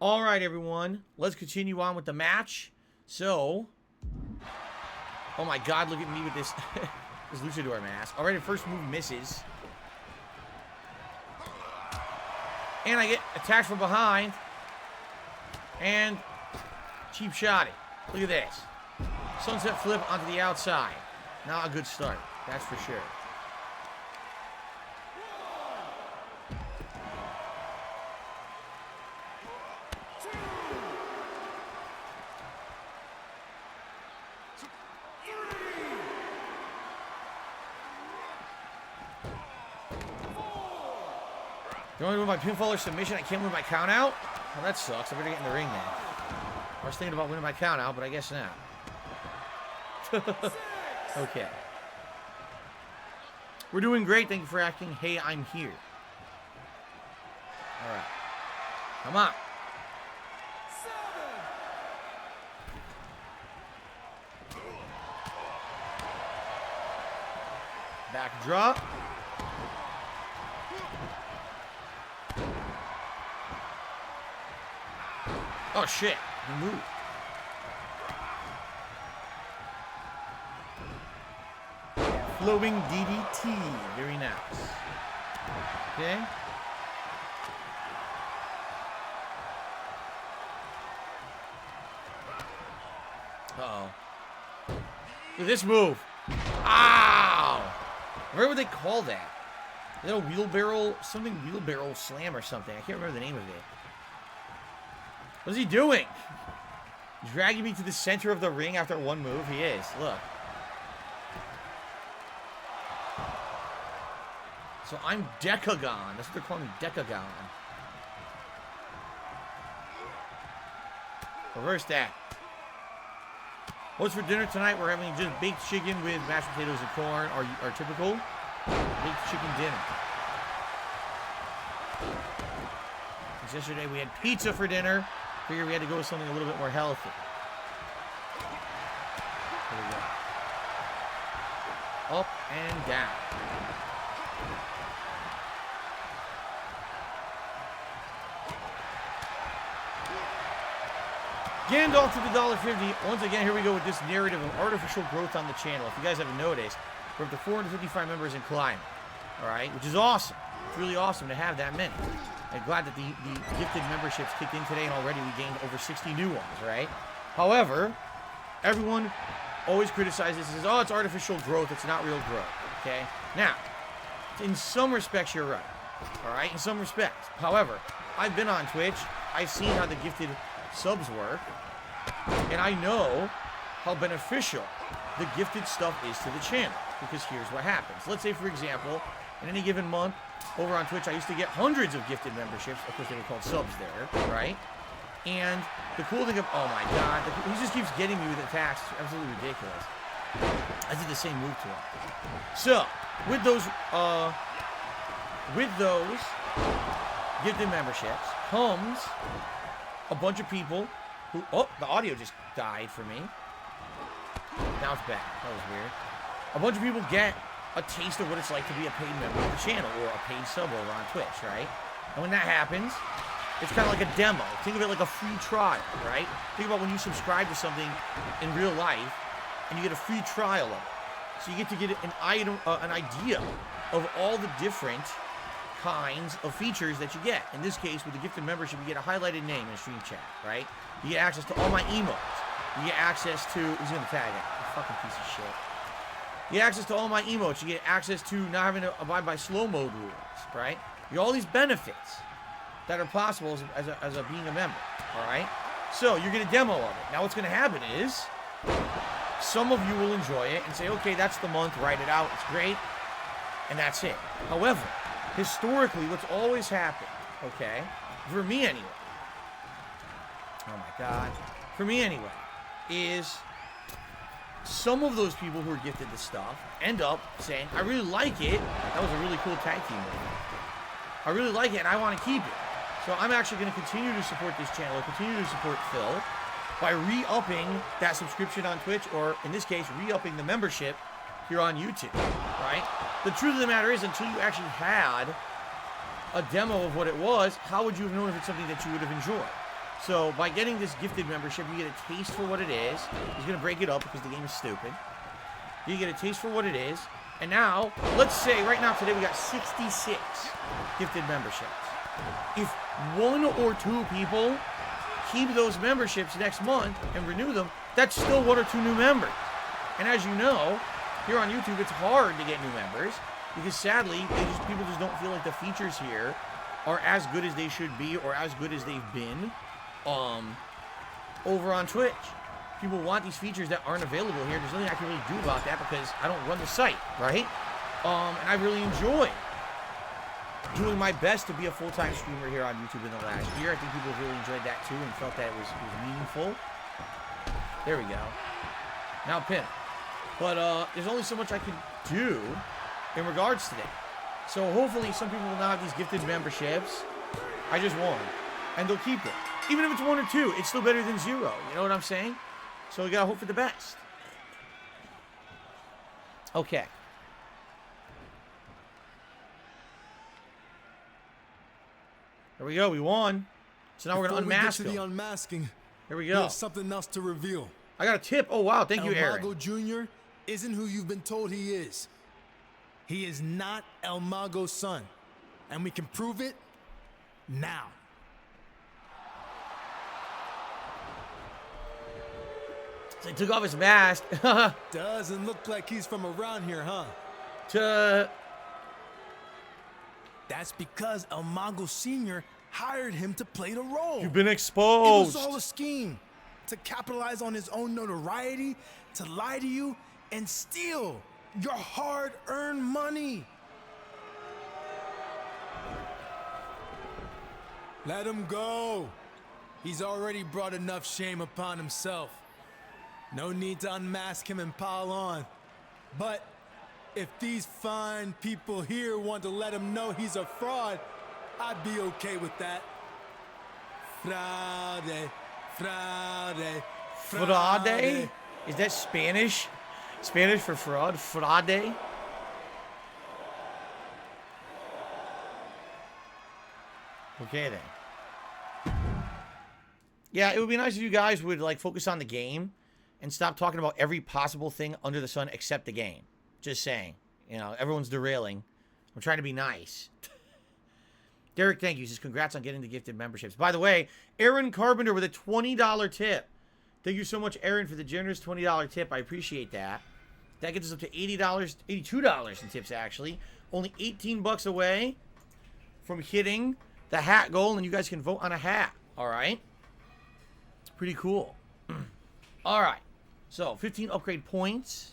All right, everyone. Let's continue on with the match. So, oh my God, look at me with this, this luchador mask. All right, the first move misses. And I get attacked from behind. And cheap shotty. Look at this. Sunset flip onto the outside. Not a good start, that's for sure. You want to move my pinfall or submission? I can't move my count out? Well, that sucks. I better get in the ring now. I was thinking about winning my count out, but I guess not. Okay. We're doing great. Thank you for asking. Hey, I'm here. All right. Come on. Back drop. Oh, shit. He moved. Flowing DDT. Very nice. Okay. Uh-oh. Look at this move. Ow! Where would they call that? Is that a wheelbarrow? Something wheelbarrow slam or something. I can't remember the name of it. What's he doing? Dragging me to the center of the ring after one move? He is. Look. So I'm Decagon. That's what they're calling me, Decagon. Reverse that. What's for dinner tonight? We're having just baked chicken with mashed potatoes and corn. Our typical baked chicken dinner. Because yesterday we had pizza for dinner. Figured we had to go with something a little bit more healthy. Here we go. Up and down. Gandalf to the $1.50. Once again, here we go with this narrative of artificial growth on the channel. If you guys haven't noticed, we're up to 455 members in climbing. All right, which is awesome. It's really awesome to have that many. I'm glad that the gifted memberships kicked in today, and already we gained over 60 new ones, right? However, everyone always criticizes this and says, oh, it's artificial growth. It's not real growth, okay? Now, in some respects, you're right, all right? In some respects. However, I've been on Twitch. I've seen how the gifted subs work, and I know how beneficial the gifted stuff is to the channel, because here's what happens. Let's say, for example, in any given month, over on Twitch, I used to get hundreds of gifted memberships. Of course, they were called subs there, right? And the cool thing of, oh my God, he just keeps getting me with attacks. It's absolutely ridiculous. I did the same move to him. So, with those gifted memberships comes a bunch of people who, oh, the audio just died for me. Now it's back. That was weird. A bunch of people get a taste of what it's like to be a paid member of the channel or a paid sub over on Twitch, right? And when that happens, it's kind of like a demo. Think of it like a free trial, right? Think about when you subscribe to something in real life and you get a free trial of it. So you get to get an idea of all the different kinds of features that you get. In this case, with the gifted membership, you get a highlighted name in a stream chat, right? You get access to all my emotes. You get access to, he's gonna tag it, you fucking piece of shit. You get access to all my emotes. You get access to not having to abide by slow mode rules, right? You get all these benefits that are possible as a being a member, all right? So you get a demo of it. Now what's going to happen is some of you will enjoy it and say, okay, that's the month, write it out, it's great, and that's it. However, historically, what's always happened, okay, for me anyway, oh my God, for me anyway, is some of those people who are gifted this stuff end up saying, I really like it. That was a really cool tag team move. I really like it, and I want to keep it. So I'm actually going to continue to support this channel, continue to support Phil, by re-upping that subscription on Twitch, or in this case, re-upping the membership here on YouTube, right? The truth of the matter is, until you actually had a demo of what it was, how would you have known if it's something that you would have enjoyed? So by getting this gifted membership, you get a taste for what it is. He's going to break it up because the game is stupid. You get a taste for what it is. And now, let's say right now today we got 66 gifted memberships. If one or two people keep those memberships next month and renew them, that's still one or two new members. And as you know, here on YouTube, it's hard to get new members because sadly, people just don't feel like the features here are as good as they should be or as good as they've been over on Twitch. People want these features that aren't available here. There's nothing I can really do about that because I don't run the site, right? And I really enjoy doing my best to be a full-time streamer here on YouTube in the last year. I think people really enjoyed that too and felt that it was meaningful. There we go. Now pin. But there's only so much I can do in regards to that. So hopefully some people will now have these gifted memberships. I just won. And they'll keep it. Even if it's one or two, it's still better than zero. You know what I'm saying? So we gotta hope for the best. Okay. There we go. We won. So now we're gonna unmask him. The unmasking. Here we go. There's something else to reveal. I got a tip. Oh wow! Thank you, Aaron. Mago Jr. isn't who you've been told he is. He is not El Mago's son, and we can prove it now. So he took off his mask. Doesn't look like he's from around here, huh? That's because El Mago Sr. hired him to play the role. You've been exposed. It was all a scheme to capitalize on his own notoriety, to lie to you, and steal your hard-earned money. Let him go. He's already brought enough shame upon himself. No need to unmask him and pile on. But if these fine people here want to let him know he's a fraud, I'd be okay with that. Fraude, fraude, fraude. Fraude? Is that Spanish? Spanish for fraud? Fraude? Okay then. Yeah, it would be nice if you guys would like focus on the game and stop talking about every possible thing under the sun except the game. Just saying. You know, everyone's derailing. I'm trying to be nice. Derek, thank you. He says, congrats on getting the gifted memberships. By the way, Aaron Carpenter with a $20 tip. Thank you so much, Aaron, for the generous $20 tip. I appreciate that. That gets us up to $80, $82 in tips, actually. Only 18 bucks away from hitting the hat goal, and you guys can vote on a hat. All right? It's pretty cool. All right. So, 15 upgrade points.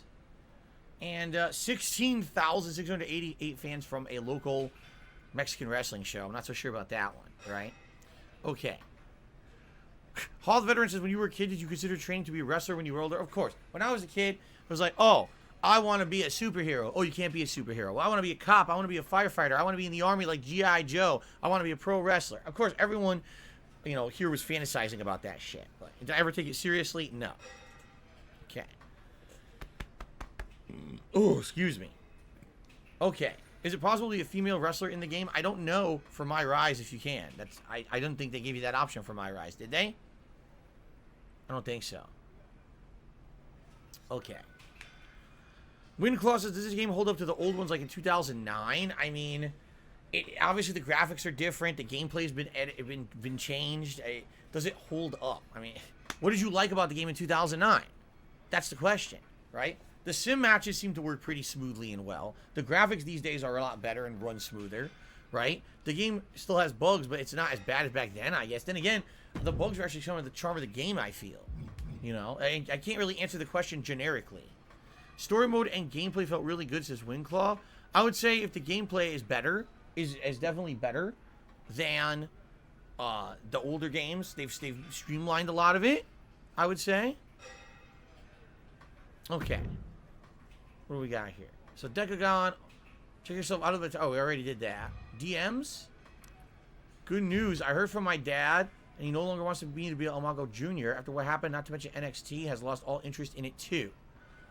And 16,688 fans from a local Mexican wrestling show. I'm not so sure about that one, right? Okay. Hall of Veterans says, when you were a kid, did you consider training to be a wrestler when you were older? Of course. When I was a kid, it was like, oh, I want to be a superhero. Oh, you can't be a superhero. Well, I want to be a cop. I want to be a firefighter. I want to be in the army like G.I. Joe. I want to be a pro wrestler. Of course, everyone, you know, here was fantasizing about that shit. But did I ever take it seriously? No. Okay. Oh, excuse me. Okay. Is it possible to be a female wrestler in the game? I don't know for My Rise if you can. That's I don't think they gave you that option for My Rise, did they? I don't think so. Okay. Wind Claw says, does this game hold up to the old ones like in 2009? I mean, obviously the graphics are different. The gameplay's been changed. Does it hold up? I mean, what did you like about the game in 2009? That's the question, right? The sim matches seem to work pretty smoothly and well. The graphics these days are a lot better and run smoother, right? The game still has bugs, but it's not as bad as back then, I guess. Then again, the bugs are actually showing the charm of the game, I feel. You know, I can't really answer the question generically. Story mode and gameplay felt really good, says Windclaw. I would say if the gameplay is better, is definitely better than the older games. They've streamlined a lot of it, I would say. Okay. What do we got here? So Decagon, check yourself out of the... Oh, we already did that. DMs? Good news. I heard from my dad, and he no longer wants me to be El Mago Jr. After what happened, not to mention NXT has lost all interest in it too.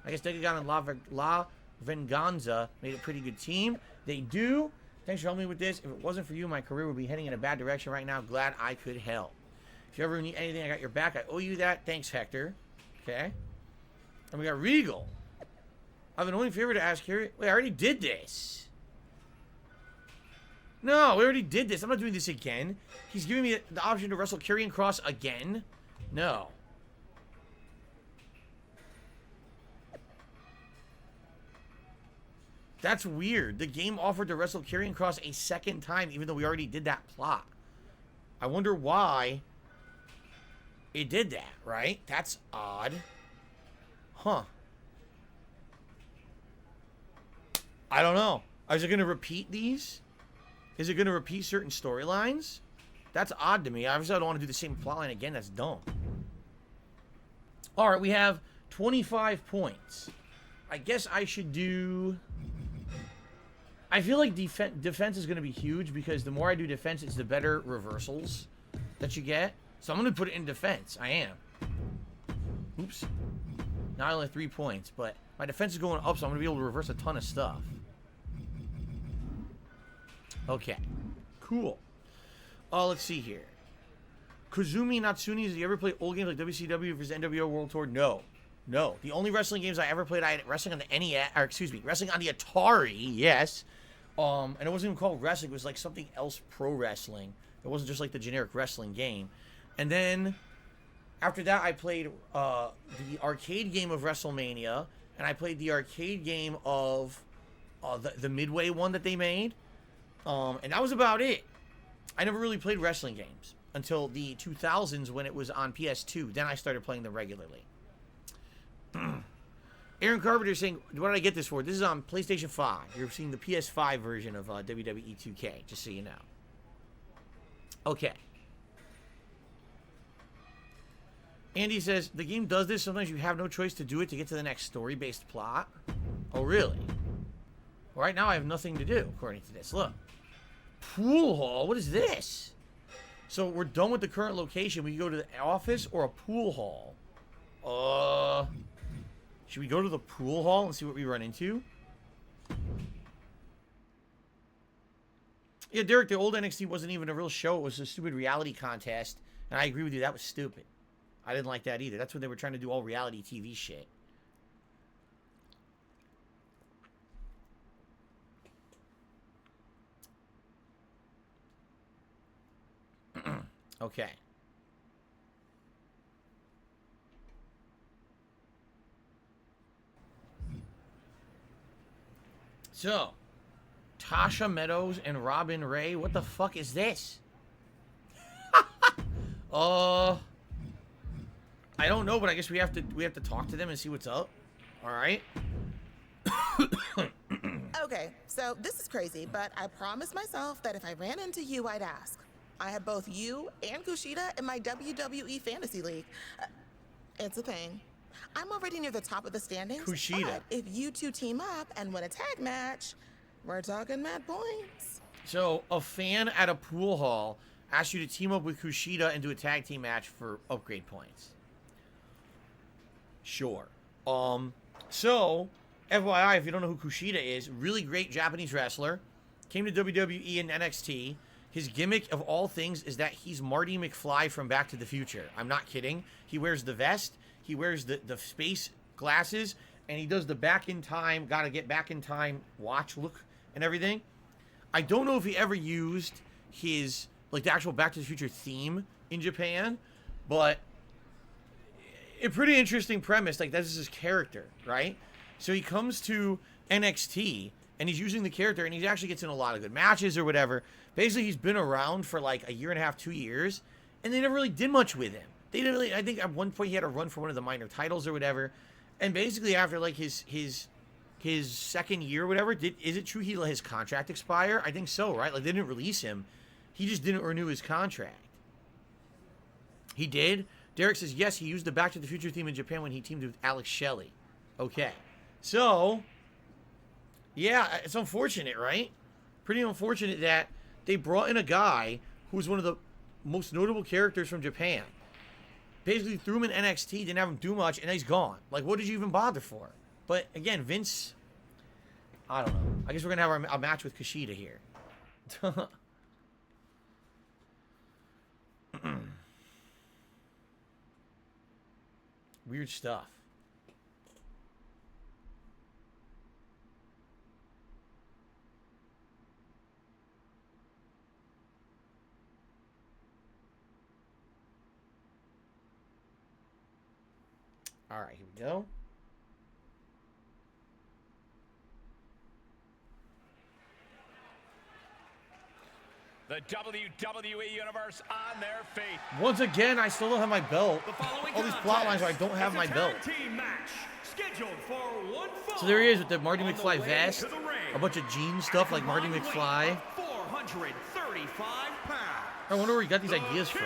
I guess Decagon and La Venganza made a pretty good team. They do. Thanks for helping me with this. If it wasn't for you, my career would be heading in a bad direction right now. Glad I could help. If you ever need anything, I got your back. I owe you that. Thanks, Hector. Okay. And we got Regal. I have an only favor to ask here. Wait, I already did this. No, we already did this. I'm not doing this again. He's giving me the option to wrestle Karrion Kross again? No. That's weird. The game offered to wrestle Karrion Kross a second time, even though we already did that plot. I wonder why it did that, right? That's odd. Huh. I don't know. Is it going to repeat these? Is it going to repeat certain storylines? That's odd to me. Obviously, I don't want to do the same plotline again. That's dumb. All right, we have 25 points. I guess I should do... I feel like defense is going to be huge because the more I do defense, it's the better reversals that you get. So I'm going to put it in defense. I am. Oops. Not only 3 points, but my defense is going up, so I'm going to be able to reverse a ton of stuff. Okay. Cool. Let's see here. Kazumi Natsuni, did you ever play old games like WCW vs NWO World Tour? No. No. The only wrestling games I ever played, I had wrestling on the NES, or excuse me, wrestling on the Atari, yes. And it wasn't even called wrestling, it was like something else, pro wrestling. It wasn't just like the generic wrestling game. And then, after that, I played the arcade game of WrestleMania, and I played the arcade game of the Midway one that they made. And that was about it. I never really played wrestling games until the 2000s when it was on PS2. Then I started playing them regularly. Aaron Carpenter is saying, what did I get this for? This is on PlayStation 5. You're seeing the PS5 version of WWE 2K, just so you know. Okay. Andy says, the game does this. Sometimes you have no choice to do it to get to the next story-based plot. Oh, really? Well, right now I have nothing to do, according to this. Look. Pool hall? What is this? So we're done with the current location. We can go to the office or a pool hall. Should we go to the pool hall and see what we run into? Yeah, Derek, the old NXT wasn't even a real show. It was a stupid reality contest. And I agree with you. That was stupid. I didn't like that either. That's when they were trying to do all reality TV shit. Okay. So, Tasha Meadows and Robin Ray. What the fuck is this? I don't know, but I guess we have to talk to them and see what's up. All right. Okay, so this is crazy, but I promised myself that if I ran into you, I'd ask. I have both you and Kushida in my WWE Fantasy League. It's a thing. I'm already near the top of the standings. Kushida. But if you two team up and win a tag match, we're talking mad points. So, a fan at a pool hall asked you to team up with Kushida and do a tag team match for upgrade points. Sure. So, FYI, if you don't know who Kushida is, really great Japanese wrestler. Came to WWE and NXT. His gimmick of all things is that he's Marty McFly from Back to the Future. I'm not kidding. He wears the vest, he wears the space glasses, and he does the back in time, gotta get back in time watch look and everything. I don't know if he ever used his, like, the actual Back to the Future theme in Japan, but a pretty interesting premise. Like, this is his character, right? So he comes to NXT, and he's using the character, and he actually gets in a lot of good matches or whatever. Basically, he's been around for like a year and a half, 2 years, and they never really did much with him. They didn't really. I think at one point he had a run for one of the minor titles or whatever, and basically after like his second year or whatever, is it true he let his contract expire? I think so, right? Like, they didn't release him, he just didn't renew his contract. He did. Derek says yes, he used the Back to the Future theme in Japan when he teamed with Alex Shelley. Okay, so yeah, it's unfortunate, right? Pretty unfortunate that they brought in a guy who's one of the most notable characters from Japan. Basically threw him in NXT, didn't have him do much, and he's gone. Like, what did you even bother for? But again, Vince, I don't know. I guess we're going to have a match with Kushida here. Weird stuff. All right, here we go. The WWE Universe on their feet. Once again, I still don't have my belt. All these plot lines where I don't have my belt. So there he is with the Marty McFly vest, a bunch of jean stuff like Marty McFly. 435 pounds. I wonder where he got these ideas from.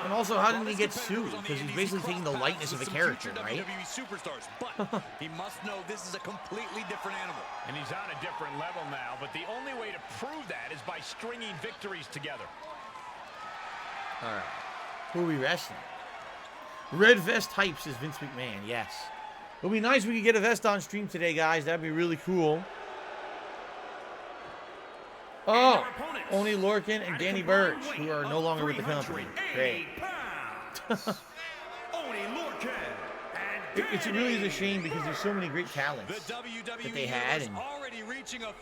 And also, how didn't he get sued? Because he's basically taking the likeness of a character, right? WWE superstars, but he must know this is a completely different animal. And he's on a different level now, but the only way to prove that is by stringing victories together. All right. Who are we wrestling? Red Vest Hypes is Vince McMahon, yes. It would be nice if we could get a vest on stream today, guys. That'd be really cool. Oh, Oni Lorcan and Danny Burch, who are no longer with the company. Great. It really is a shame because there's so many great talents that they had and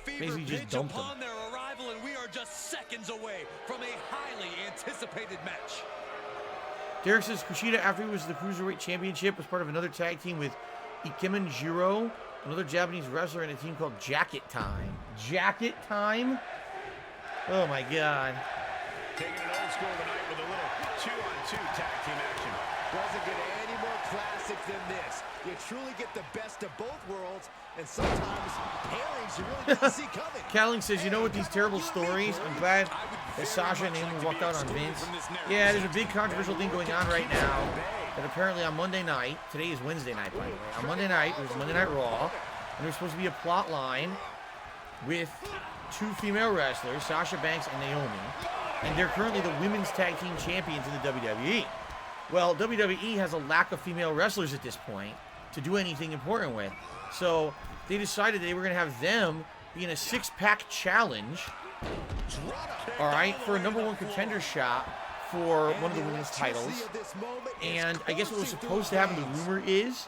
basically just dumped them. Their arrival, and we are just seconds away from a highly anticipated match. Derek says Kushida, after he was the Cruiserweight Championship, was part of another tag team with Ikemen Jiro, another Japanese wrestler, in a team called Jacket Time. Jacket Time? Oh my God. Taking it old school tonight with a little 2-on-2 tag team action. Doesn't get any more classic than this. You truly get the best of both worlds, and sometimes pairings you really didn't see coming. Calling says, you know, with these terrible stories, I'm glad that Sasha and Naomi walked out on Vince. Yeah, there's a big controversial thing going on right now that apparently on Monday night, today is Wednesday night, by the way. On Monday night, it was Monday Night Raw, and there's supposed to be a plot line with two female wrestlers, Sasha Banks and Naomi, and they're currently the women's tag team champions in the WWE. Well, WWE has a lack of female wrestlers at this point to do anything important with. So they decided they were going to have them be in a six-pack challenge, all right, for a #1 contender shot for one of the women's titles. And I guess what was supposed to happen, the rumor is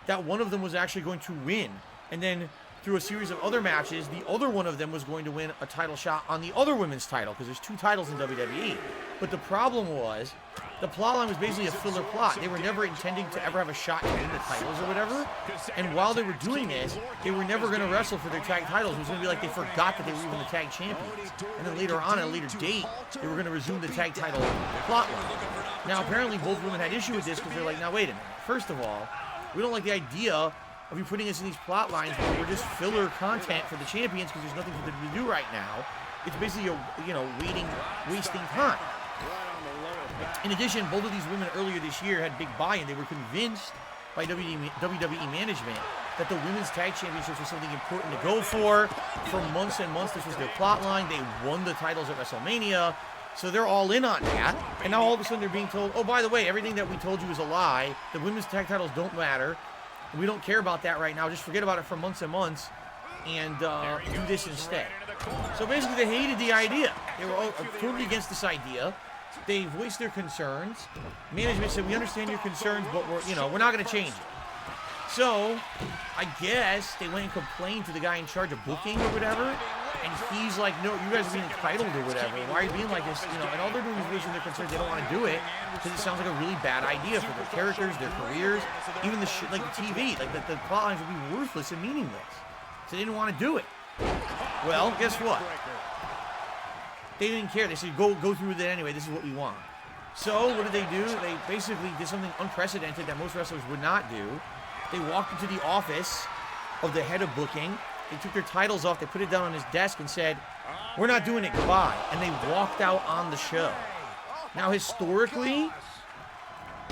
that one of them was actually going to win. And then through a series of other matches, the other one of them was going to win a title shot on the other women's title, because there's two titles in WWE. But the problem was, the plot line was basically a filler plot. They were never intending to ever have a shot to win the titles or whatever. And while they were doing this, they were never going to wrestle for their tag titles. It was going to be like they forgot that they were even the tag champions. And then later on, at a later date, they were going to resume the tag title plot line. Now, apparently, both women had issue with this because they're like, now, wait a minute. First of all, we don't like the idea of you putting us in these plot lines where we're just filler content for the champions because there's nothing for them to do right now. It's basically, wasting time. In addition, both of these women earlier this year had big buy-in. They were convinced by WWE management that the women's tag championships was something important to go for. For months and months, this was their plot line. They won the titles at WrestleMania. So they're all in on that. And now all of a sudden they're being told, oh, by the way, everything that we told you is a lie. The women's tag titles don't matter. We don't care about that right now. Just forget about it for months and months and do this instead. So basically they hated the idea. They were all totally against this idea. They voiced their concerns. Management said, we understand your concerns, but we're not going to change it. So I guess they went and complained to the guy in charge of booking or whatever. And he's like, no, you guys are being entitled or whatever. Why are you being like this? And all they're doing is voicing their concerns. They don't want to do it because it sounds like a really bad idea for their characters, their careers, even the shit like the TV. Like the plot lines would be worthless and meaningless. So they didn't want to do it. Well, guess what? They didn't care. They said, go through with it anyway. This is what we want. So what did they do? They basically did something unprecedented that most wrestlers would not do. They walked into the office of the head of booking. They took their titles off. They put it down on his desk and said, we're not doing it. Goodbye. And they walked out on the show. Now, historically,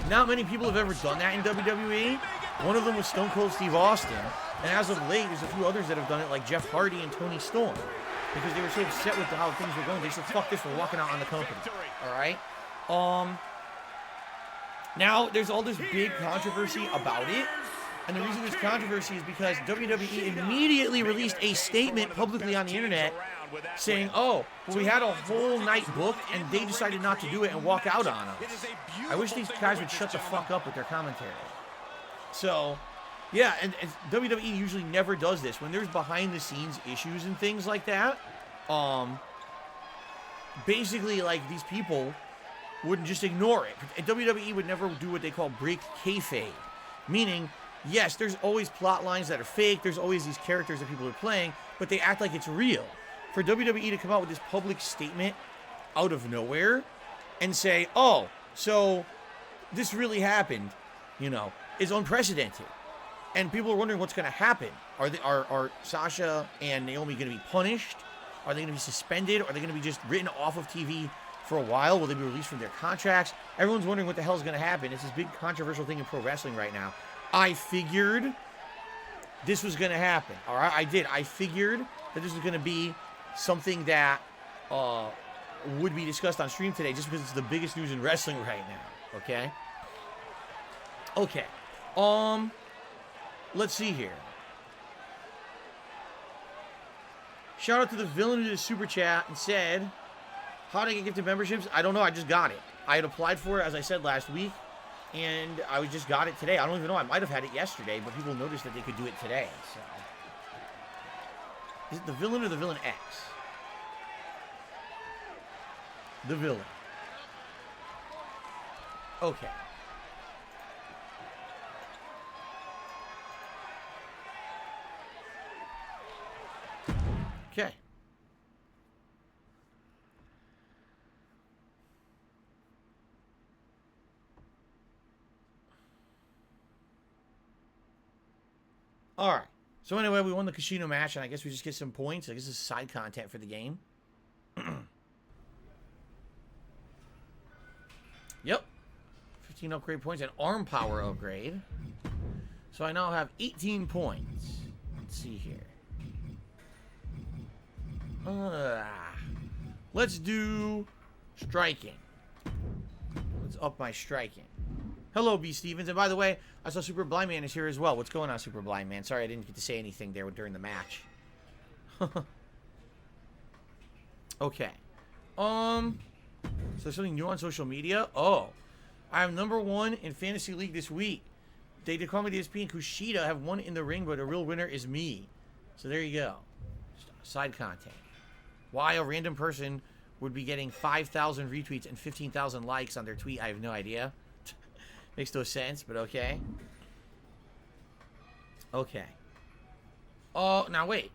not many people have ever done that in WWE. One of them was Stone Cold Steve Austin. And as of late, there's a few others that have done it, like Jeff Hardy and Tony Storm. Because they were so upset with how things were going. They said, fuck this, we're walking out on the company. All right? Now, there's all this big controversy about it. And the reason there's controversy is because WWE immediately released a statement publicly on the internet saying, oh, well, we had a whole night booked and they decided not to do it and walk out on us. I wish these guys would shut the fuck up with their commentary. So, yeah, and WWE usually never does this. When there's behind-the-scenes issues and things like that, basically, like, these people wouldn't just ignore it. And WWE would never do what they call break kayfabe, meaning, yes, there's always plot lines that are fake, there's always these characters that people are playing, but they act like it's real. For WWE to come out with this public statement out of nowhere and say, oh, so this really happened, you know, is unprecedented. And people are wondering what's going to happen. Are Sasha and Naomi going to be punished? Are they going to be suspended? Are they going to be just written off of TV for a while? Will they be released from their contracts? Everyone's wondering what the hell is going to happen. It's this big controversial thing in pro wrestling right now. I figured this was going to happen. All right, I did. I figured that this was going to be something that would be discussed on stream today just because it's the biggest news in wrestling right now. Okay? Okay. Let's see here. Shout out to the villain who did a super chat and said, how do I get gifted memberships? I don't know. I just got it. I had applied for it, as I said last week, and I just got it today. I don't even know. I might have had it yesterday, but people noticed that they could do it today. So, is it the villain or the villain X? The villain. Okay. Okay. All right. So anyway, we won the casino match, and I guess we just get some points. I guess this is side content for the game. Yep. 15 upgrade points and arm power upgrade. So I now have 18 points. Let's see here. Let's do striking. Let's up my striking. Hello, B. Stevens. And by the way, I saw Super Blind Man is here as well. What's going on, Super Blind Man? Sorry I didn't get to say anything there during the match. Okay. So there's something new on social media? Oh. I am #1 in Fantasy League this week. They did call me DSP and Kushida have won in the ring, but a real winner is me. So there you go. Side content. Why a random person would be getting 5,000 retweets and 15,000 likes on their tweet, I have no idea. Makes no sense, but okay. Okay. Oh, now wait.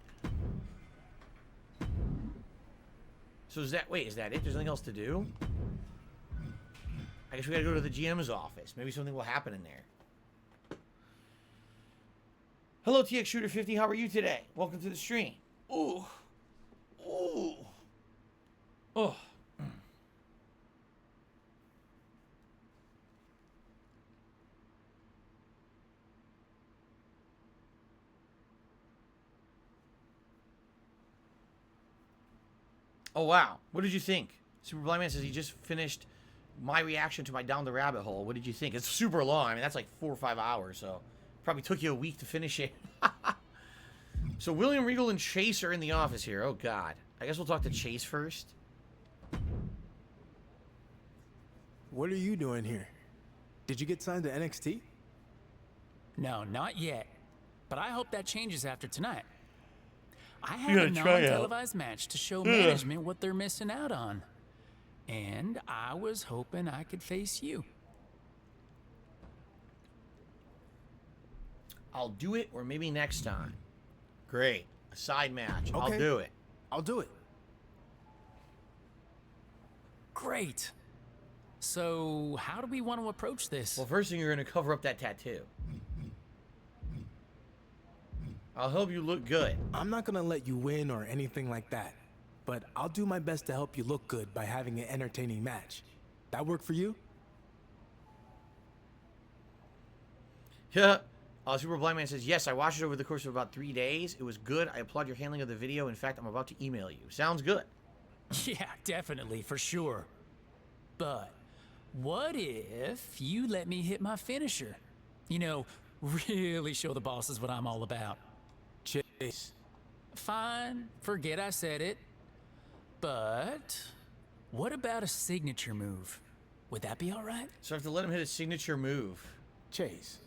So is that it? There's nothing else to do? I guess we gotta go to the GM's office. Maybe something will happen in there. Hello, TX Shooter 50. How are you today? Welcome to the stream. Ooh. Ooh. Oh. Oh, wow. What did you think? Super Blind Man says he just finished my reaction to my Down the Rabbit Hole. What did you think? It's super long. I mean, that's like 4 or 5 hours, so probably took you a week to finish it. So William Regal and Chase are in the office here. Oh, God. I guess we'll talk to Chase first. What are you doing here? Did you get signed to NXT? No, not yet. But I hope that changes after tonight. I have a non-televised match to show management what they're missing out on. And I was hoping I could face you. I'll do it, or maybe next time. Great. A side match. Okay. I'll do it. I'll do it. Great. So, how do we want to approach this? Well, first thing, you're going to cover up that tattoo. I'll help you look good. I'm not gonna let you win or anything like that, but I'll do my best to help you look good by having an entertaining match. That work for you? Yeah. Super Blind Man says, yes, I watched it over the course of about 3 days. It was good. I applaud your handling of the video. In fact, I'm about to email you. Sounds good. Yeah, definitely, for sure. But what if you let me hit my finisher? You know, really show the bosses what I'm all about. Chase. Fine, forget I said it. But what about a signature move? Would that be all right? So I have to let him hit a signature move. Chase.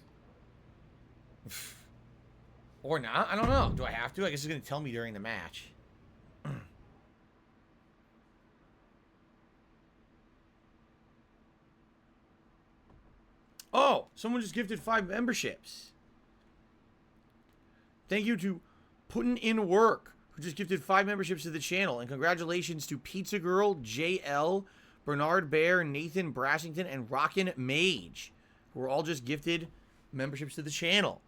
Or not? I don't know. Do I have to? I guess he's going to tell me during the match. Oh, someone just gifted 5 memberships. Thank you to Putting In Work, who just gifted 5 memberships to the channel. And congratulations to Pizza Girl, JL, Bernard Bear, Nathan Brassington, and Rockin' Mage, who were all just gifted memberships to the channel.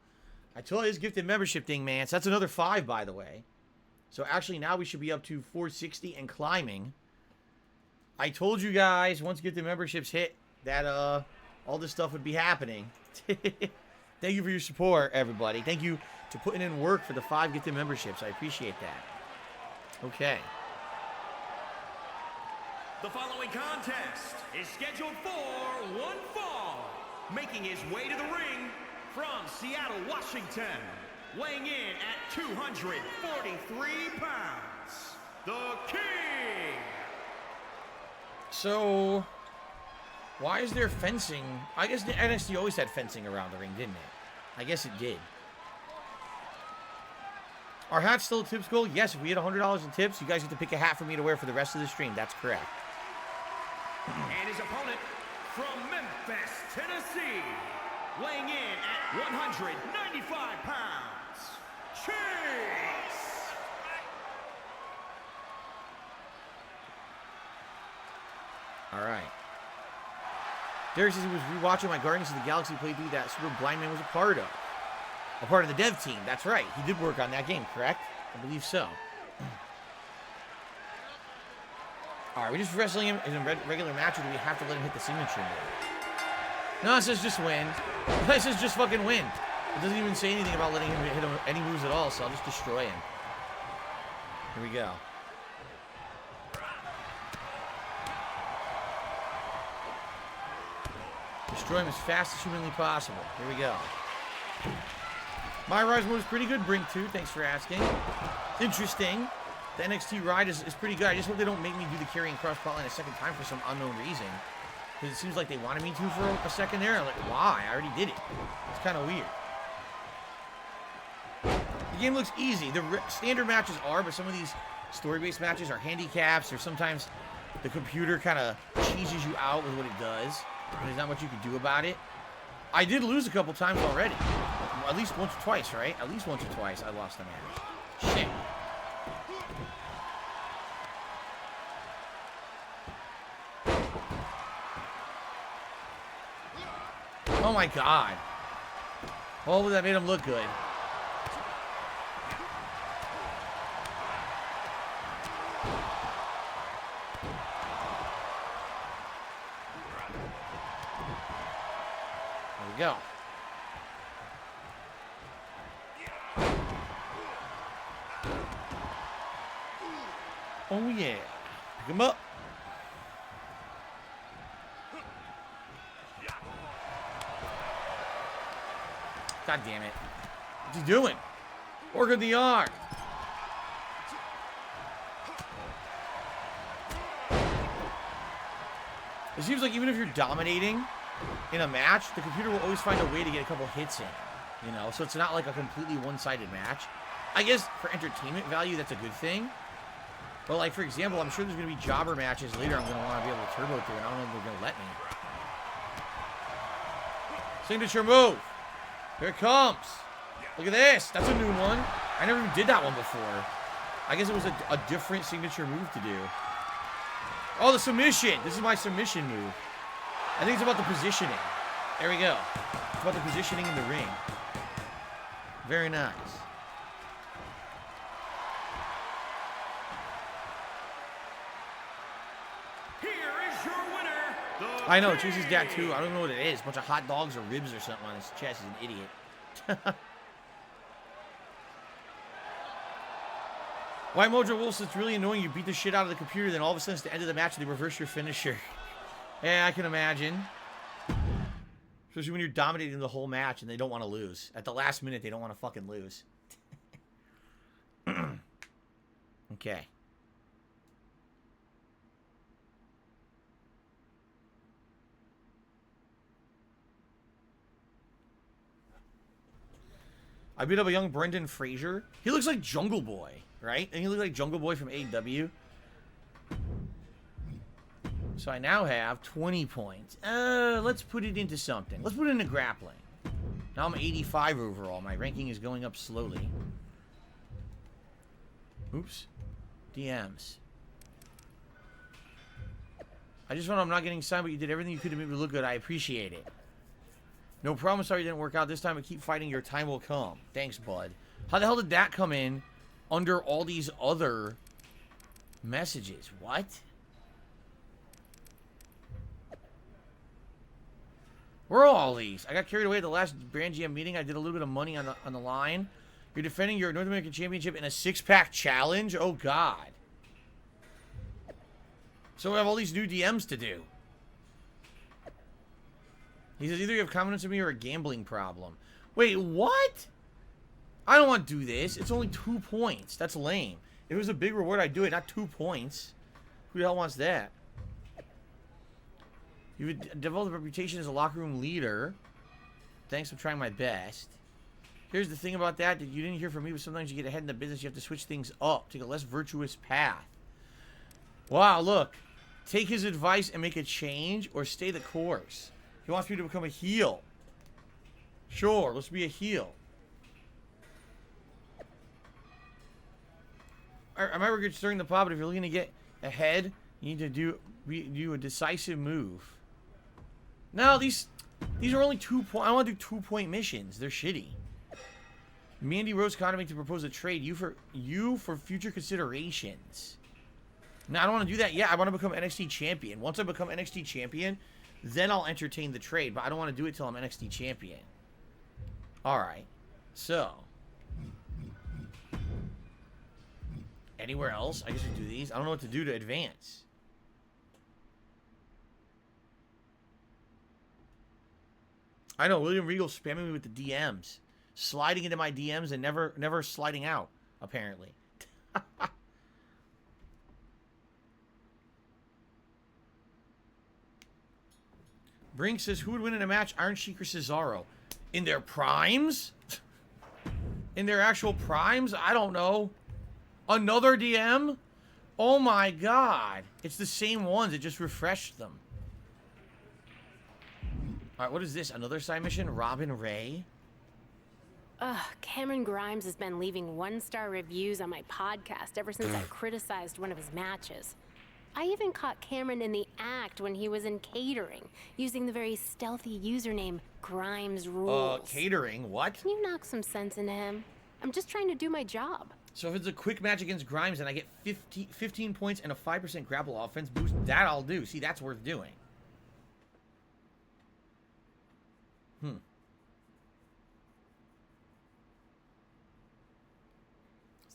I told you this gifted membership thing, man. So that's another 5, by the way. So actually now we should be up to 460 and climbing. I told you guys, once gifted memberships hit, that all this stuff would be happening. Thank you for your support, everybody. Thank you to Putting In Work for the 5 gifted memberships. I appreciate that. Okay. The following contest is scheduled for one fall. Making his way to the ring from Seattle, Washington, weighing in at 243 pounds, the King. So, why is there fencing? I guess the NXT always had fencing around the ring, didn't it? I guess it did. Are hats still a tips goal? Yes, if we hit $100 in tips, you guys get to pick a hat for me to wear for the rest of the stream. That's correct. And his opponent from Memphis, Tennessee, weighing in at 195 pounds, Chase. All right. Derek says he was rewatching my Guardians of the Galaxy playthrough that Super Blind Man was a part of the dev team. That's right. He did work on that game, correct? I believe so. All right, we just wrestling him in a regular match, or do we have to let him hit the signature move? No, it says just win. It says just fucking win. It doesn't even say anything about letting him hit any moves at all, so I'll just destroy him. Here we go. Destroy him as fast as humanly possible. Here we go. My rise mode is pretty good, Brink 2. Thanks for asking. Interesting. The NXT ride is pretty good. I just hope they don't make me do the carrying cross plotline a second time for some unknown reason. Because it seems like they wanted me to for a second there. I'm like, why? I already did it. It's kind of weird. The game looks easy. The standard matches are, but some of these story-based matches are handicaps, or sometimes the computer kind of cheeses you out with what it does. And there's not much you can do about it. I did lose a couple times already. At least once or twice, right? At least once or twice I lost a match. Shit. Oh my god. Oh, that made him look good. There we go. Oh yeah. Pick him up. God damn it. What's he doing? Work of the arm. It seems like even if you're dominating in a match, the computer will always find a way to get a couple hits in. You know, so it's not like a completely one-sided match. I guess for entertainment value, that's a good thing. But like, for example, I'm sure there's going to be jobber matches later I'm going to want to be able to turbo through, and I don't know if they're going to let me. Signature move. Here it comes. Look at this. That's a new one. I never even did that one before. I guess it was a different signature move to do. Oh, the submission. This is my submission move. I think it's about the positioning. There we go. It's about the positioning in the ring. Very nice. Here is your winner, the I know, Chase's dad too. I don't know what it is. A bunch of hot dogs or ribs or something on his chest. He's an idiot. Why Mojo Wolf, it's really annoying. You beat the shit out of the computer, then all of a sudden it's the end of the match they reverse your finisher. Yeah, I can imagine. Especially when you're dominating the whole match and they don't want to lose. At the last minute, they don't want to fucking lose. Okay. I beat up a young Brendan Fraser. He looks like Jungle Boy, right? And he looks like Jungle Boy from AEW. So I now have 20 points. Let's put it into something. Let's put it into grappling. Now I'm 85 overall. My ranking is going up slowly. Oops. DMs. I just want I'm not getting signed, but you did everything you could to make me look good. I appreciate it. No problem. Sorry it didn't work out this time, but keep fighting. Your time will come. Thanks, bud. How the hell did that come in under all these other messages? What? Where are all these? I got carried away at the last Brand GM meeting. I did a little bit of money on the line. You're defending your North American Championship in a 6-pack challenge? Oh, God. So we have all these new DMs to do. He says either you have confidence in me or a gambling problem. Wait, what? I don't want to do this. It's only 2 points. That's lame. If it was a big reward, I'd do it. Not 2 points. Who the hell wants that? You've developed a reputation as a locker room leader. Thanks for trying my best. Here's the thing about that you didn't hear from me, but sometimes you get ahead in the business, you have to switch things up, take a less virtuous path. Wow, look. Take his advice and make a change, or stay the course. He wants me to become a heel. Sure, let's be a heel. Am I registering the pod? But if you're looking to get ahead, you need to do a decisive move. No, these are only 2 point. I want to do 2-point missions. They're shitty. Mandy Rose contacted me to propose a trade. You for future considerations. No, I don't want to do that yet. I want to become NXT champion. Once I become NXT champion, then I'll entertain the trade. But I don't want to do it till I'm NXT champion. All right. So. Anywhere else? I guess we do these. I don't know what to do to advance. I know, William Regal spamming me with the DMs. Sliding into my DMs and never sliding out, apparently. Brink says, who would win in a match? Iron Sheik or Cesaro? In their primes? In their actual primes? I don't know. Another DM? Oh my god. It's the same ones. It just refreshed them. Alright, what is this? Another side mission? Robin Ray? Ugh, Cameron Grimes has been leaving 1-star reviews on my podcast ever since I criticized one of his matches. I even caught Cameron in the act when he was in catering, using the very stealthy username Grimes Rules. Catering? What? Can you knock some sense into him? I'm just trying to do my job. So if it's a quick match against Grimes and I get 15 points and a 5% grapple offense boost, that I'll do. See, that's worth doing. Let's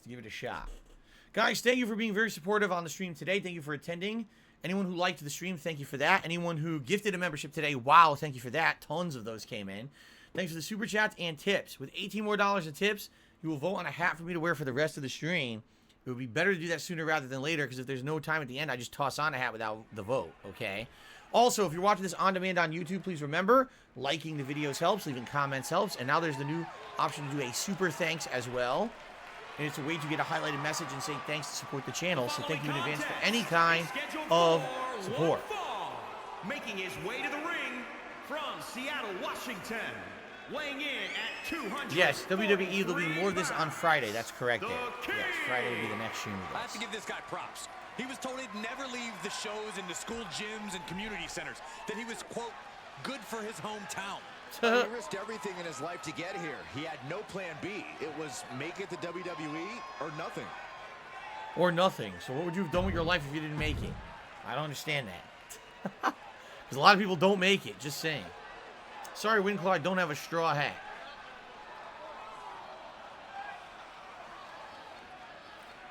give it a shot. Guys, thank you for being very supportive on the stream today. Thank you for attending. Anyone who liked the stream, thank you for that. Anyone who gifted a membership today, wow, thank you for that. Tons of those came in. Thanks for the super chats and tips. With $18 more in tips, you will vote on a hat for me to wear for the rest of the stream. It would be better to do that sooner rather than later, because if there's no time at the end, I just toss on a hat without the vote, okay? Also, if you're watching this on demand on YouTube, please remember, liking the videos helps, leaving comments helps, and now there's the new option to do a super thanks as well. And it's a way to get a highlighted message and say thanks to support the channel. So thank you in advance for any kind of support. Making his way to the ring from Seattle, Washington, weighing in at 200. Yes, WWE, there'll be more of this on Friday. That's correct there. Yes, Friday will be the next stream. I have to give this guy props. He was told he'd never leave the shows in the school gyms and community centers. That he was, quote, good for his hometown. He risked everything in his life to get here. He had no plan B. It was make it to WWE or nothing. Or nothing. So what would you have done with your life if you didn't make it? I don't understand that. Because a lot of people don't make it. Just saying. Sorry, Winclaw, I don't have a straw hat.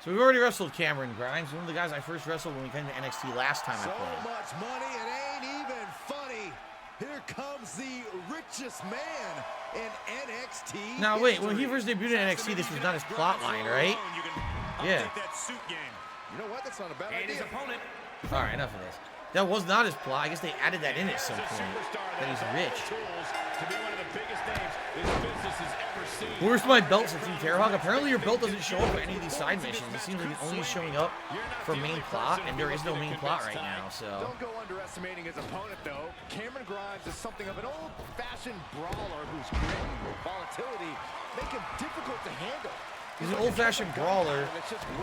So we've already wrestled Cameron Grimes. One of the guys I first wrestled when we came to NXT last time I played. So much money, it ain't even funny. Here comes the richest man in NXT. Now wait, when he first debuted in NXT, this was not his plot line, right? Yeah. You know what? That's not a bad idea. His opponent. All right, enough of this. That was not his plot. I guess they added that in at some point. That he's rich. To be one of the biggest names this business Where's my belt since Team Terrorhawk? Apparently your belt doesn't show up for any of these side missions. It seems like it's only showing up for main plot, and there is no main plot right now, so. Don't go underestimating his opponent, though. Cameron Grimes is something of an old-fashioned brawler whose grit and volatility make him difficult to handle. He's an old-fashioned brawler,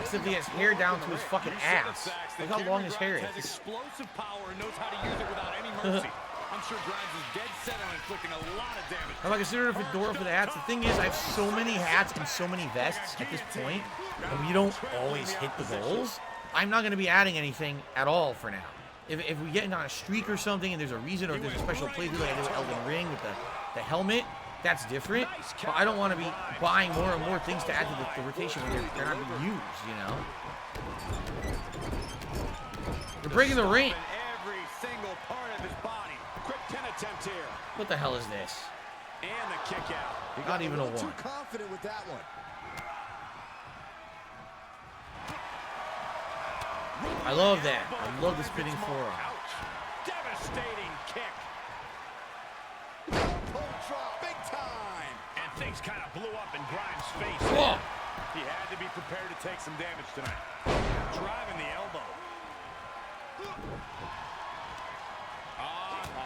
except he has hair down to his fucking ass. Look how long his hair is. Has explosive power and knows how to use it without any mercy. I'm sure Grimes is dead set on inflicting a lot of damage. I'm not considering a fedora for the hats. The thing is, I have so many hats and so many vests at this point, and we don't always hit the goals. I'm not going to be adding anything at all for now. If we get on a streak or something, and there's a reason, or there's a special playthrough like I did with Elden Ring with the helmet, that's different. But I don't want to be buying more and more things to add to the rotation when they're not being used, you know? You're breaking the ring. Every single part of his body. Quick 10 attempt here. What the hell is this? And the kick out. Not even a one. Too confident with that one. I love that. I love the spinning forearm. Devastating kick. Drop, big time. And things kind of blew up in Grimes' face. Whoa. He had to be prepared to take some damage tonight. Driving the elbow.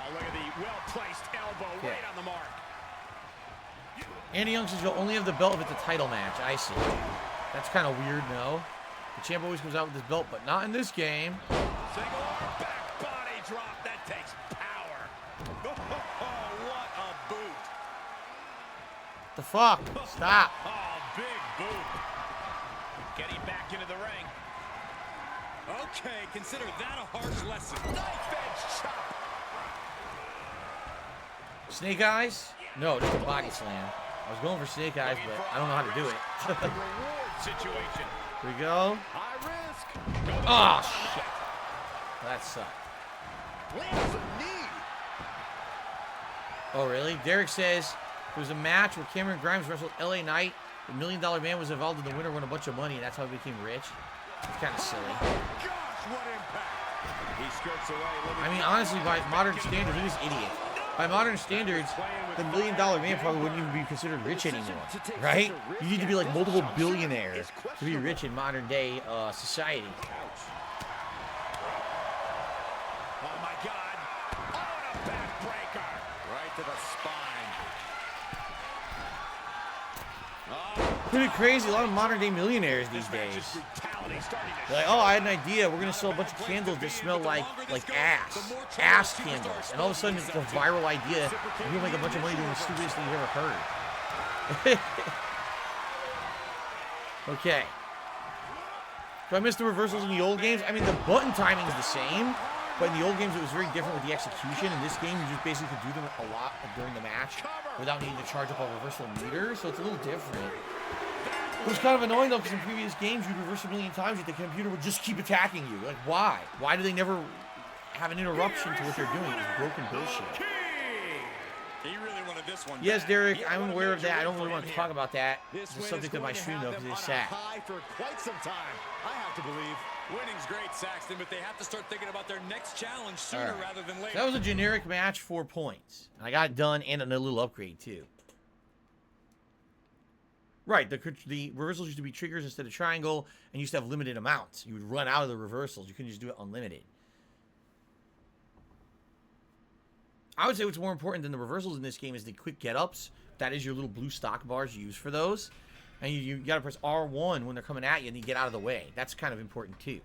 Look at the well-placed elbow right on the mark. Andy Young says you'll only have the belt if it's a title match. I see. That's kind of weird, no? The champ always comes out with his belt, but not in this game. Single arm back body drop. That takes power. Oh, what a boot. The fuck? Stop. Oh, big boot. Getting back into the ring. Okay, consider that a harsh lesson. Knife edge chop. Snake Eyes? No, just a body slam. I was going for Snake Eyes, but I don't know how to do it. Reward situation. Here we go. High risk. Oh, shit. That sucked. Lands a knee. Oh, really? Derek says there was a match where Cameron Grimes wrestled LA Knight. The $1 Million Man was involved, and the winner won a bunch of money, and that's how he became rich. It's kind of silly. Gosh, what impact. He skirts away. I mean, honestly, by modern standards, he's an idiot. By modern standards, the $1 Million Man probably wouldn't even be considered rich anymore, right? You need to be like multiple billionaires to be rich in modern day society. Oh my God! Oh, and a backbreaker right to the spine. Pretty crazy. A lot of modern day millionaires these days. They're like, oh, I had an idea. We're gonna sell a bunch of candles that smell like ass candles, and all of a sudden it's a viral idea, and you'll make a bunch of money doing the stupidest thing you've ever heard. Okay. Do I miss the reversals in the old games? I mean, the button timing is the same, but in the old games it was very different with the execution. In this game, you just basically could do them a lot during the match without needing to charge up a reversal meter, so it's a little different. It was kind of annoying though, because in previous games you'd reverse a million times, yet the computer would just keep attacking you. Like, why? Why do they never have an interruption to what they're doing? It's broken bullshit. He really wanted this one. Yes, Derek, I'm aware of that. I don't really want to talk about that. It's the subject of my stream though, because it's sad. For quite some time, I have to believe. Winning's great, Saxton, but they have to start thinking about their next challenge sooner rather than later. That was a generic match, 4 points. I got it done and a little upgrade too. Right, the reversals used to be triggers instead of triangle, and used to have limited amounts. You would run out of the reversals. You couldn't just do it unlimited. I would say what's more important than the reversals in this game is the quick get-ups. That is your little blue stock bars you use for those. And you got to press R1 when they're coming at you, and you get out of the way. That's kind of important, too.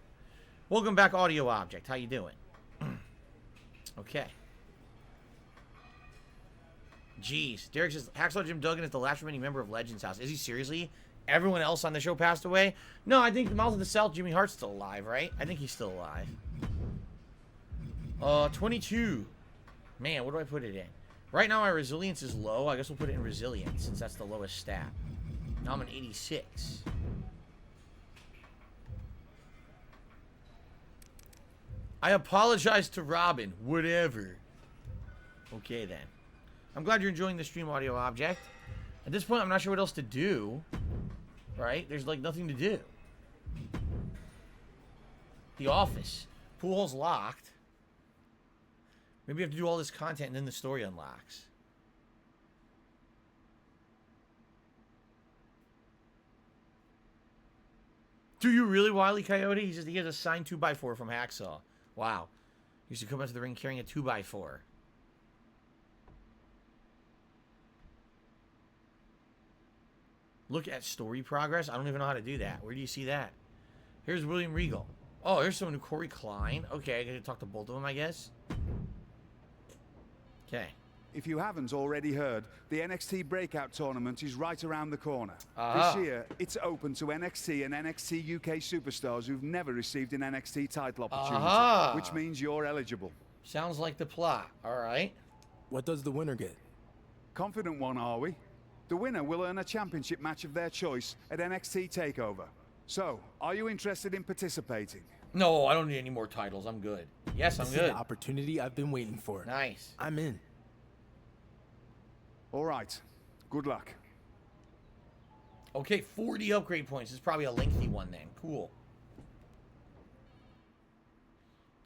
Welcome back, Audio Object. How you doing? Okay. Jeez. Derek says, Hacksaw Jim Duggan is the last remaining member of Legends House. Is he seriously? Everyone else on the show passed away? No, I think the Mouth of the South, Jimmy Hart's still alive, right? I think he's still alive. 22. Man, what do I put it in? Right now, my resilience is low. I guess we'll put it in resilience, since that's the lowest stat. Now I'm an 86. I apologize to Robin. Whatever. Okay, then. I'm glad you're enjoying the stream, Audio Object. At this point, I'm not sure what else to do. Right? There's, like, nothing to do. The office. Pool hall's locked. Maybe you have to do all this content and then the story unlocks. Do you really, Wile E. Coyote? He says he has a signed 2x4 from Hacksaw. Wow. He used to come out to the ring carrying a 2x4. Look at story progress. I don't even know how to do that. Where do you see that? Here's William Regal. Oh, here's someone who Corey Klein. Okay, I gotta talk to both of them, I guess. Okay. If you haven't already heard, the NXT Breakout tournament is right around the corner. Uh-huh. This year, it's open to NXT and NXT UK superstars who've never received an NXT title opportunity, Uh-huh. which means you're eligible. Sounds like the plot. All right. What does the winner get? Confident one, are we? The winner will earn a championship match of their choice at NXT TakeOver. So, are you interested in participating? No, I don't need any more titles. I'm good. Yes, I'm This is good. the opportunity I've been waiting for. Nice. I'm in. All right. Good luck. Okay, 40 upgrade points. This is probably a lengthy one then. Cool.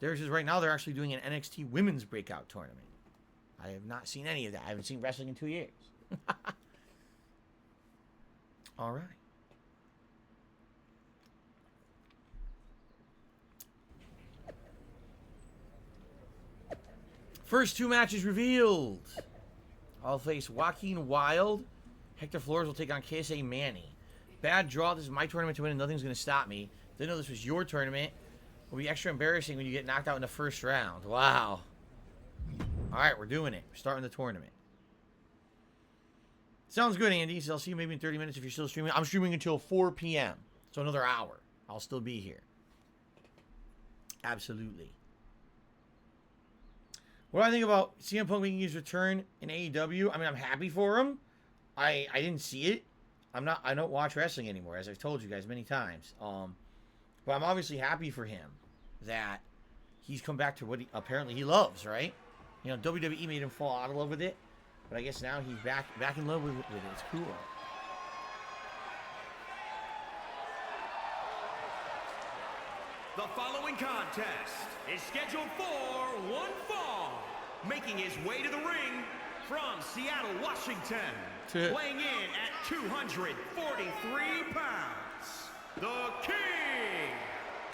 There's just right now they're actually doing an NXT Women's Breakout tournament. I have not seen any of that. I haven't seen wrestling in 2 years. All right. First 2 matches revealed. I'll face Joaquin Wilde. Hector Flores will take on KSA Manny. Bad draw. This is my tournament to win and nothing's going to stop me. Didn't know this was your tournament. Will be extra embarrassing when you get knocked out in the first round. Wow. All right, we're doing it. We're starting the tournament. Sounds good, Andy. So I'll see you maybe in 30 minutes if you're still streaming. I'm streaming until 4 p.m. So another hour. I'll still be here. Absolutely. What do I think about CM Punk making his return in AEW? I mean, I'm happy for him. I didn't see it. I don't watch wrestling anymore, as I've told you guys many times. But I'm obviously happy for him that he's come back to what apparently he loves, right? You know, WWE made him fall out of love with it, but I guess now he's back in love with it. It's cool. The following contest is scheduled for one fall. Making his way to the ring from Seattle, Washington, weighing in at 243 pounds, the King.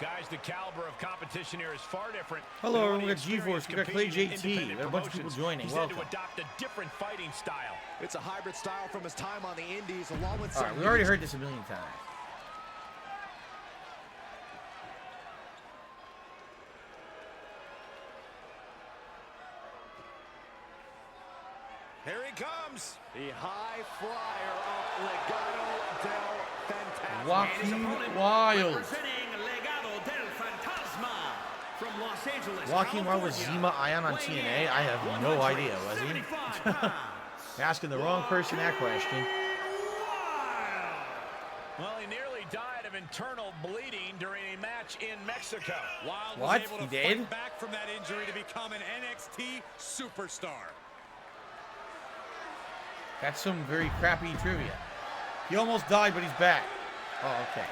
Guys, the caliber of competition here is far different. Hello, we got G-Force, we got Clay JT, we got a bunch of people joining. He's Welcome. had to adopt a different fighting style. It's a hybrid style from his time on the Indies, along with All some... right, we already heard this a million times. Here he comes, the high flyer of Legado del Fantasma. Joaquin Wilde. Representing Legado del Fantasma from Los Angeles, Joaquin Wilde was California, Zima Ion on weighing TNA? in I have no idea, was he? 175 pounds. Asking the wrong person that question. Well, he nearly died of internal bleeding during a match in Mexico. Wilde What? was able He to did? fight back from that injury to become an NXT superstar. That's some very crappy trivia. He almost died, but he's back. Oh, okay.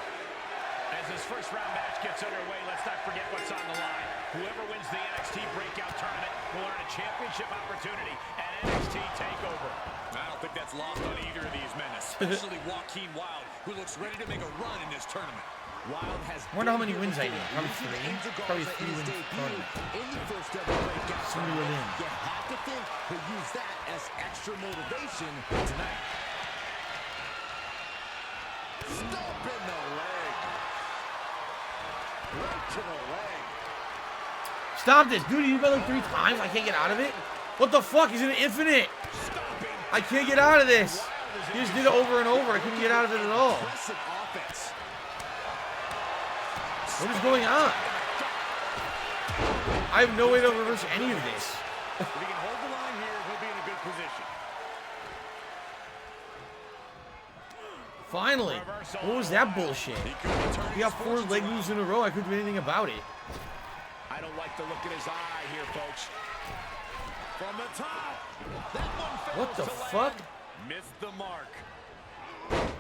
As this first round match gets underway, let's not forget what's on the line. Whoever wins the NXT Breakout tournament will earn a championship opportunity at NXT TakeOver. I don't think that's lost on either of these men, especially Joaquin Wilde, who looks ready to make a run in this tournament. Wilde has I wonder how many wins I need. Probably 3. Probably 3 wins tournament. in the first ever Breakout Somebody will tournament. win. You have to think he'll use that as extra motivation tonight. Stomp in the leg. Right to the leg. Stop this. Dude, you bet like 3 times. I can't get out of it. What the fuck? He's in an infinite. I can't get out of this. He just did it over and over. I couldn't get out of it at all. Impressive offense. What is going on? I have no way to reverse any of this. If he can hold the line here, he'll be in a good position. Finally. What was that bullshit? He got 4 leg moves in a row. I couldn't do anything about it. I don't like the look in his eye here, folks. From the top. That one What the fails to fuck? land. Missed the mark.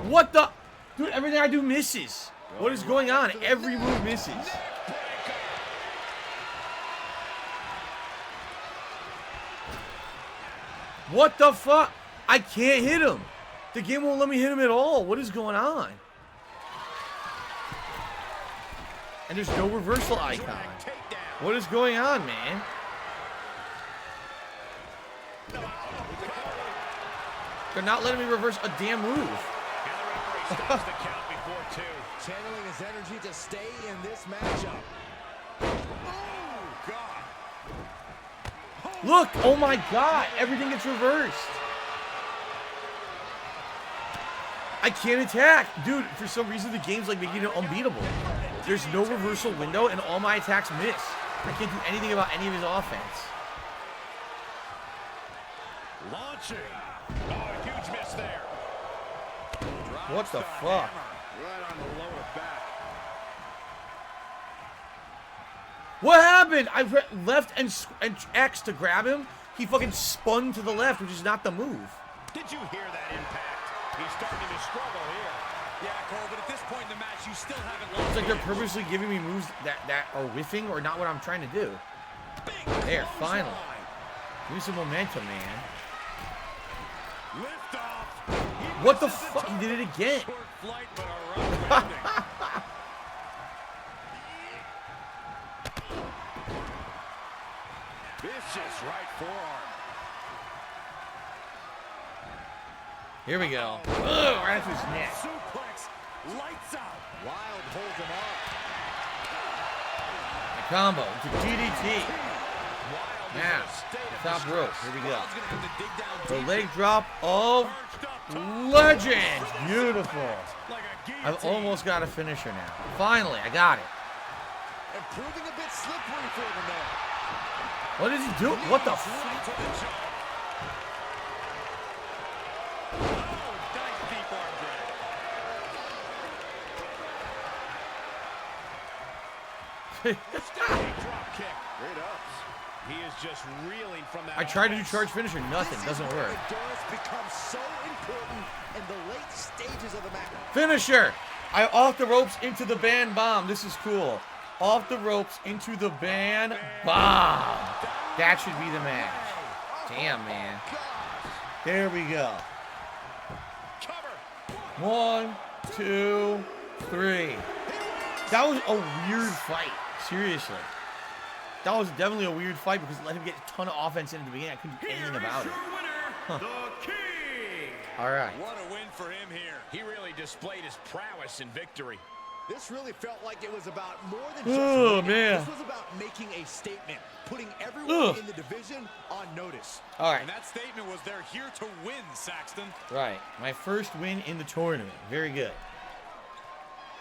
What the? Dude, everything I do misses. What is going on? Every move misses. What the fuck? I can't hit him. The game won't let me hit him at all. What is going on? And there's no reversal icon. What is going on, man? They're not letting me reverse a damn move. And the referee stops the count before 2. Channeling his energy to stay in this matchup. Oh, God. Look, oh my God, everything gets reversed. I can't attack. Dude, for some reason the game's like making it unbeatable. There's no reversal window and all my attacks miss. I can't do anything about any of his offense. Launching. Oh, a huge miss there. What the fuck? Right on the lower back. What happened? I left and X to grab him. He fucking spun to the left, which is not the move. Did you hear that impact? He's starting to struggle here. Yeah, Cole, but at this point in the match, you still haven't lost. It's like they're purposely giving me moves that are whiffing or not what I'm trying to do. There, finally. Give me some momentum, man. Lift off. What the fuck? He did it again. Short flight, but a rough landing. Vicious right forearm. Here we go. Ugh, right into his neck. Suplex. Lights out. Wild holds him up. The combo into DDT. Now, top rope. Here we go. The leg drop of legend. Beautiful. I've almost got a finisher now. Finally, I got it. And proving a bit slippery for them there. What is he doing? What the fuck? Drop kick. Great ups. He is just reeling from that. I tried to do charge finisher, nothing, doesn't work. Endurance becomes so important in the late stages of the match. Finisher! I off the ropes into the band bomb. This is cool. Off the ropes into the band bomb. That should be the match. Damn, man. There we go. 1, 2, 3. That was a weird fight. Seriously. That was definitely a weird fight because it let him get a ton of offense in at the beginning. I couldn't do anything about it. Huh. All right. What a win for him here. He really displayed his prowess in victory. This really felt like it was about more than just winning. Man. This was about making a statement, putting everyone in the division on notice. All right. And that statement was they're here to win, Saxton. Right. My first win in the tournament. Very good.